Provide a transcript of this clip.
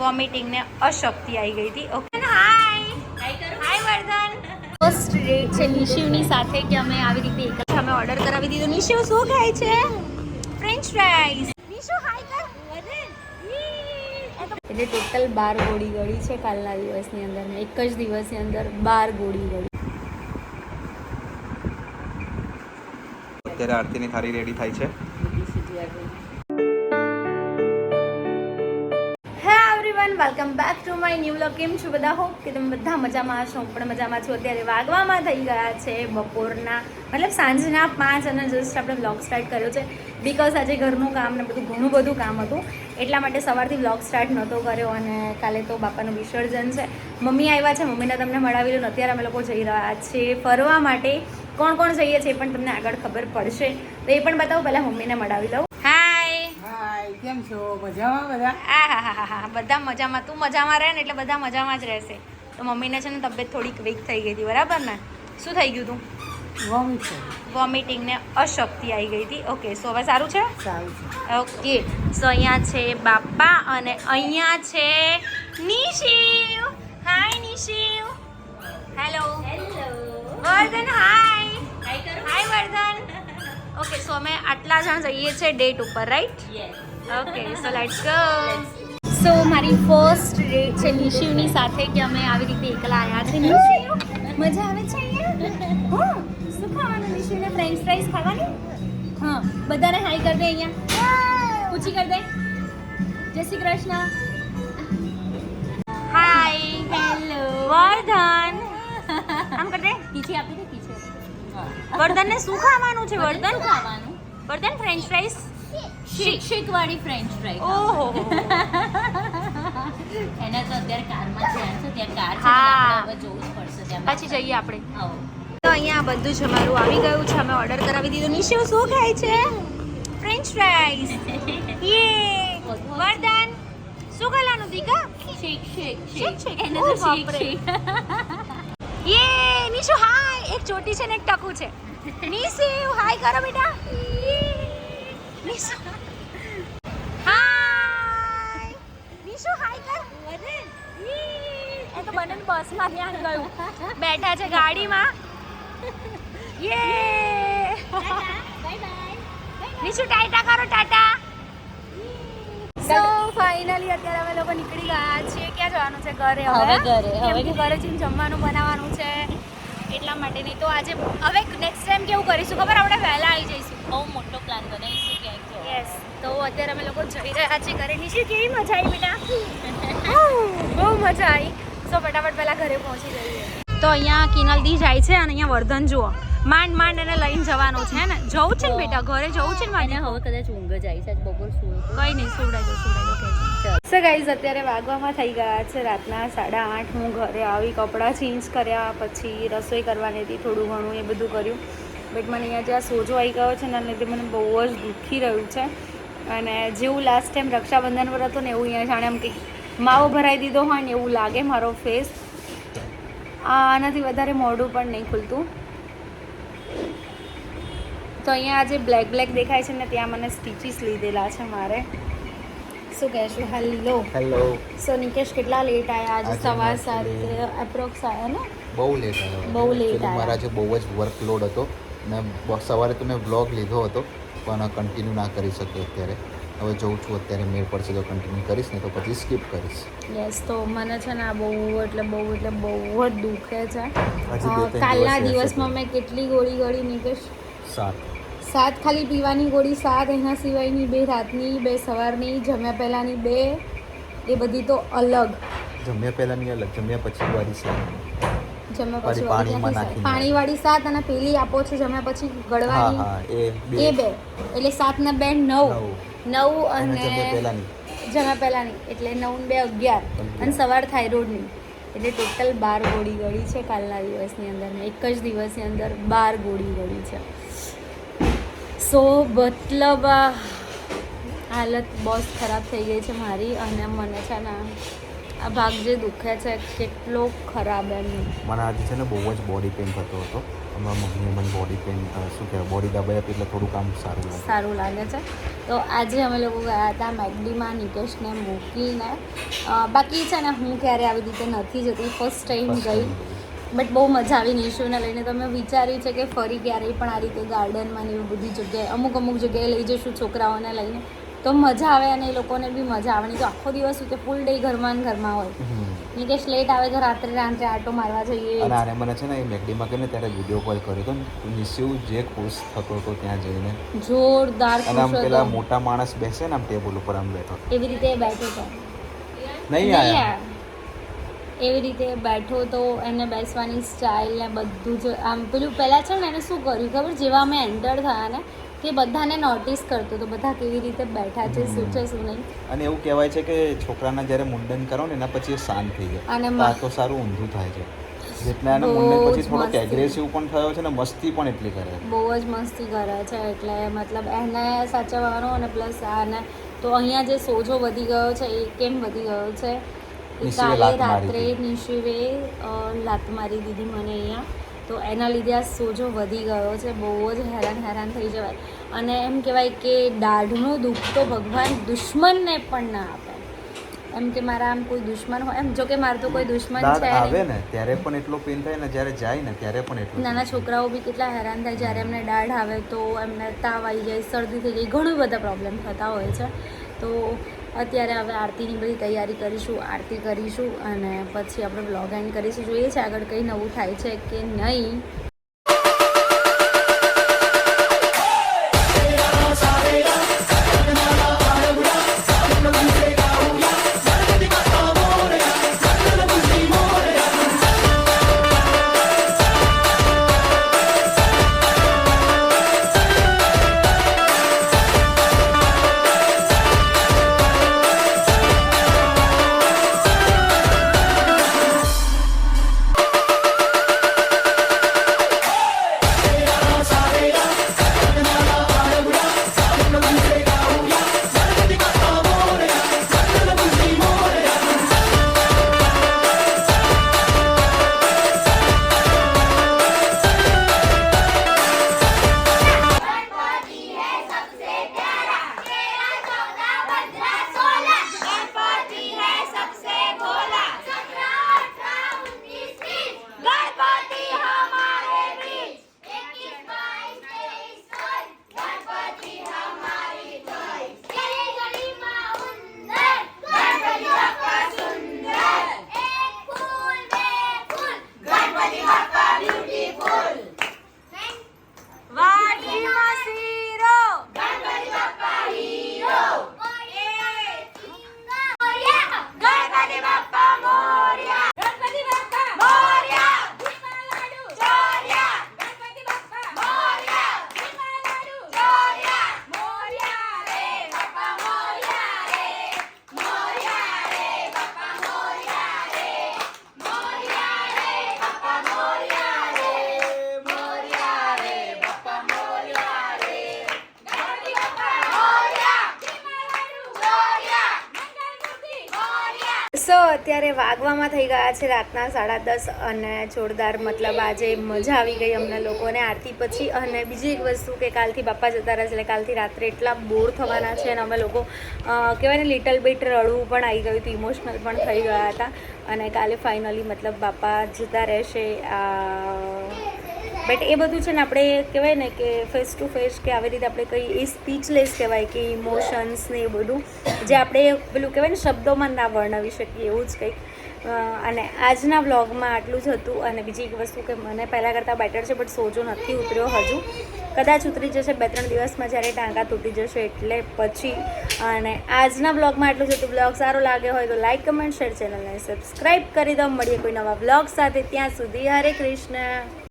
Vomiting ને અશક્તિ આવી ગઈ હતી. ઓકે હાય વર્ધન. ફર્સ્ટ ડેટ છે નિશિવની સાથે કે અમે આવી રીતે એક અમે ઓર્ડર કરાવી દીધો. નિશિવ શું ખાય છે? French fries. નિશુ હાય કર વર્ધન. એટલે ટોટલ 12 ગોળી ગળી છે કાલના દિવસની અંદર. એક જ દિવસની અંદર 12 ગોળી ગળી. અત્યારે આરતીની થાળી રેડી થાય છે. Welcome back to my new vlog. કેમ છો બધા? હોપ કે તમે બધા મજામાં હશો. હું પણ મજામાં છું. અત્યારે વાગવામાં થઈ ગયા છે બપોરના મતલબ સાંજના 5 અને જસ્ટ આપણે વ્લોગ સ્ટાર્ટ કર્યો છે બિકોઝ આજે ઘરનું કામ ને ઘણું બધું કામ હતું એટલા માટે સવારથી વ્લોગ સ્ટાર્ટ નહોતો કર્યો. અને કાલે તો બાપાનું વિસર્જન છે. મમ્મી આવ્યા છે, મમ્મીને તમને મળાવી લો. અત્યારે અમે લોકો જઈ રહ્યા છીએ ફરવા માટે. કોણ કોણ જઈએ છીએ એ પણ તમને આગળ ખબર પડશે, તો એ પણ બતાવો. પહેલાં મમ્મીને મળાવી દઉં. કેમ છો? મજામાં બધા? હા બધા મજામાં. તું મજામાં રહે ને એટલે બધા મજામાં જ રહેશે. તો મમ્મીને છે ને તબિયત થોડીક વીક થઈ ગઈ હતી, બરાબર ને? શું થઈ ગયું હતું? વોમિટિંગ ને અશક્તિ આવી ગઈ હતી. ઓકે, સો હવે સારું છે? સારું છે. ઓકે, સો અહીંયા છે બાપા અને અહીંયા છે Nishiv. Hi Nishiv. Hello Vardhan. Hi Vardhan. Okay, so અમે આટલા જણ જઈએ છીએ ડેટ ઉપર, right? Okay, so let's go. So મારી ફર્સ્ટ ડેટ છે નિશિવની સાથે કે અમે આવી રીતે એકલા આવ્યા છે. નિશિવ મજા આવે છે અહીંયા? હા, શું ખાવાનું નિશિવને? ફ્રેન્ચ ફ્રાઈઝ ખાવાની? હા, બધાને હાય કર દે. અહીંયા પૂછી કર દે. જય શ્રી કૃષ્ણ. હાય. હેલો વર્ધન. આમ કર દે. પીછે આપી દે. પીછે વર્ધનને શું ખાવાનું છે? વર્ધન ખાવાનું. વર્ધન ફ્રેન્ચ ફ્રાઈઝ. શેક વાળી ફ્રેન્ચ ફ્રાઈઝ. ઓહો એના તો અત્યારે કારમાં છે, ત્યાં કાર છે, હા, હવે જોવું જ પડશે. ત્યાં પછી જઈએ આપણે. તો અહીંયા બધું જ અમારું આવી ગયું છે. અમે ઓર્ડર કરાવી દીધો. નિશિવ શું ખાય છે? French fries. યે વર્ધન શું ખાવાનું દીકા? શેક. એને તો શેક. યે નિશુ હાય. એક ચોટી છે ને એક ટકુ છે. નિશિવ હાય કરો બેટા. નિશુ હાય. નિશુ હાય કર. એ તો બંને બસમાં ધ્યાન ગયું. બેઠા છે ગાડીમાં. યે નિશુ ટાટા કરો. ટાટા. સો ફાઇનલી અત્યારે અમે લોકો નીકળી ગયા છીએ. ક્યાં જવાનું છે? ઘરે. હવે ઘરે. હવે ઘરે જઈને જમવાનું બનાવવાનું છે એટલા માટે. નહીં તો આજે હવે નેક્સ્ટ ટાઈમ કેવું કરીશું ખબર? આપણે વહેલા આવી જઈશું. બહુ મોટો પ્લાન બનાવીશું ક્યાંક જો. યસ. તો અત્યારે અમે લોકો જઈ રહ્યા છીએ ઘરે. નિશી કેવી મજા આવી બેટા? બહુ મજા આવી. સો ફટાફટ પહેલાં ઘરે પહોંચી જઈએ. તો અહીંયા કિનલદી જાય છે અને અહીંયા વર્ધન જુઓ માંડ એને લઈને જવાનું છે ને. જવું છે ને બેટા? ઘરે જવું છે ને મારે. હવે કદાચ ઊંઘ જ આવી છે. બપોર સુવું કંઈ નહીં, સુવડાઈ દો. સો ગાઈઝ અત્યારે વાગવામાં થઈ ગયા છે રાતના 8:30. હું ઘરે આવી, કપડાં ચેન્જ કર્યા, પછી રસોઈ કરવાની હતી, થોડું ઘણું એ બધું કર્યું. બટ મને અહીંયા જ્યાં સોજો આવી ગયો છે ને લીધે મને બહુ જ દુઃખી રહ્યું છે. અને જેવું લાસ્ટ ટાઈમ રક્ષાબંધન પર હતું ને એવું અહીંયા જાણે આમ કંઈક માવો ભરાઈ દીધો હોય ને એવું લાગે મારો ફેસ. આનાથી વધારે મોઢું પણ નહીં ખુલતું. તો અહીંયા આજે બ્લેક દેખાય છે ને ત્યાં મને સ્ટીચીસ લીધેલા છે મારે. શું કહેશું? હેલો. સો નિકેશ કેટલા લેટ આવ્યા આજે? 7:15 એપ્રોક્સ આવ્યા ને? બહુ લેટ આવ્યો. બહુ લેટ આવ્યા. મારા આજે બહુ જ વર્કલોડ હતો ને સવારે તો મેં વ્લોગ લીધો હતો પણ કન્ટિન્યુ ના કરી શક્યો. અત્યારે હવે જોઉં છું અત્યારે મેળ પડશે તો કન્ટિન્યુ કરીશ ને તો પછી સ્કીપ કરીશ. યસ. તો મને છે ને આ બહુ જ દુખે છે. હજી 2-3 કાલના દિવસ દિવસમાં મેં કેટલી ગોળી ગળી નિકેશ? 7 ખાલી પીવાની ગોળી 7. એના સિવાયની 2 રાતની, 2 સવારની, જમ્યા પહેલાંની 2, એ બધી તો અલગ. જમ્યા પહેલાંની અલગ, જમ્યા પછી વાળી છે. જમ્યા પછી પછી પાણીમાં નાખીને. પાણીવાળી 7 અને પેલી આપો છો જમ્યા પછી ગળવાની એ 2 એટલે 7 ને 2 9 અને જમ્યા પહેલાંની એટલે 9 ને 2 11 અને સવાર થાઇરોઇડની એટલે ટોટલ 12 ગોળી ગળી છે કાલના દિવસની અંદર. એક જ દિવસની અંદર 12 ગોળી ગળી છે. સો મતલબ હાલત બહુ ખરાબ થઈ ગઈ છે મારી. અને મને છે ને આ ભાગ જે દુખે છે કેટલો ખરાબ એમ. મને આજે છે ને બહુ જ બોડી પેઇન થતો હતો અમારા મમ્મીએ મને બોડી પેન શું કહેવાય બોડી દબાઈ આપી એટલે થોડું કામ સારું લાગે સારું લાગે છે. તો આજે અમે લોકો ગયા હતા મેકડીમાં નિકેશને મૂકીને. બાકી છે ને હું ક્યારે આવી રીતે નથી જતી, ફર્સ્ટ ટાઈમ ગઈ. બટ બહુ મજા આવી નિશુને લઈને. તો મેં વિચાર્યું છે કે ફરી ક્યારેય પણ આ રીતે ગાર્ડનમાં ને એવી બધી જગ્યાએ અમુક જગ્યાએ લઈ જઈશું છોકરાઓને લઈને, તો મજા આવે અને એ લોકોને બી મજા આવે. નહીં તો આખો દિવસ કે ફૂલ ડે ઘરમાં ને ઘરમાં હોય. નિકેશ લેટ આવે તો રાત્રે આંટો મારવા જઈએ. અને આને મને છે ને એ મેકડીમાં ગઈને ત્યારે વિડીયો કોલ કર્યો હતો ને નિશિવ જે ખુશ થતો હતો ત્યાં જઈને, જોરદાર અને આમ ખુશ પેલા હતો. મોટા માણસ બેસે ને આમ ટેબલ ઉપર આમ બેઠો એવી રીતે બેઠો હતો. નહીં આયા એવી રીતે બેઠો તો એને બેસવાની સ્ટાઇલ ને બધું જ આમ પેલું પહેલાં છે ને એને શું કર્યું ખબર, જેવા અમે એન્ટર થયા ને કે બધાને નોટિસ કરતો તો બધા કેવી રીતે બેઠા છે, શું છે શું નહીં. અને એવું કહેવાય છે કે છોકરાના જ્યારે મુંડન કરો ને એના પછી એ શાંત થઈ જાય. અને તો આ તો સારું ઊંધું થાય છે. જેટલા એના બહુ મુંડન જ પછી થોડોક મસ્તી. એગ્રેસિવ પણ થયો છે ને મસ્તી પણ એટલી કરે છે. બહુ જ મસ્તી કરે છે. એટલે મતલબ એને સાચવવાનો અને પ્લસ આને તો અહીંયા જે સોજો વધી ગયો છે એ કેમ વધી ગયો છે, એ નિશિવે કાલે લાત મારી રાત્રે હતી. નિશિવે લાત મારી દીધી મને અહીંયા. તો એના લીધે આ સોજો વધી ગયો છે. બહુ જ હેરાન થઈ જવાય. અને એમ કહેવાય કે દાઢનું દુઃખ તો ભગવાન દુશ્મનને પણ ના આપે. એમ કે મારા આમ કોઈ દુશ્મન હોય એમ, જો કે મારું તો કોઈ દુશ્મન દાઢ છે આવે નહીં. ને ત્યારે પણ એટલો પેન થાય ને જ્યારે જાય ને ત્યારે પણ એટલું નાના છોકરાઓ બી કેટલા હેરાન થાય જ્યારે એમને દાઢ આવે તો એમને તાવ આવી જાય, શરદી થઈ જાય, ઘણું બધા પ્રોબ્લેમ થતા હોય છે. તો અત્યારે હવે આરતીની બધી તૈયારી કરીશું, આરતી કરીશું અને પછી આપણે વ્લોગ એન્ડ કરીશું. જોઈએ છે આગળ કંઈ નવું થાય છે કે નહીં. સો અત્યારે વાગવામાં થઈ ગયા છે રાતના 10:30 અને જોરદાર મતલબ આજે મજા આવી ગઈ અમને લોકોને આરતી પછી. અને બીજી એક વસ્તુ કે કાલથી બાપા જતા રહેશે એટલે કાલથી રાત્રે એટલા બોર થવાના છે અને અમે લોકો કહેવાય ને લિટલ બીટ રડવું પણ આવી ગયું હતું, ઇમોશનલ પણ થઈ ગયા હતા. અને કાલે ફાઇનલી મતલબ બાપા જતા રહેશે. બટ એ બધું છે ને આપણે કહેવાય ને કે ફેસ ટુ ફેસ કે આવી રીતે આપણે કંઈ એ સ્પીચલેસ કહેવાય કે ઇમોશન્સ ને એ બધું જે આપણે પેલું કહેવાય ને શબ્દોમાં ના વર્ણવી શકીએ એવું જ કંઈક. અને આજના વ્લોગમાં આટલું જ હતું. અને બીજી એક વસ્તુ કે મને પહેલાં કરતાં બેટર છે બટ સોજો નથી ઉતર્યો હજુ, કદાચ ઉતરી જશે 2-3 દિવસમાં જ્યારે ટાંકા તૂટી જશે એટલે પછી. અને આજના વ્લોગમાં આટલું જ હતું. વ્લોગ સારો લાગ્યો હોય તો લાઇક કમેન્ટ શેર ચેનલને સબસ્ક્રાઈબ કરી દો. મળીએ કોઈ નવા વ્લોગ સાથે, ત્યાં સુધી હરે કૃષ્ણ.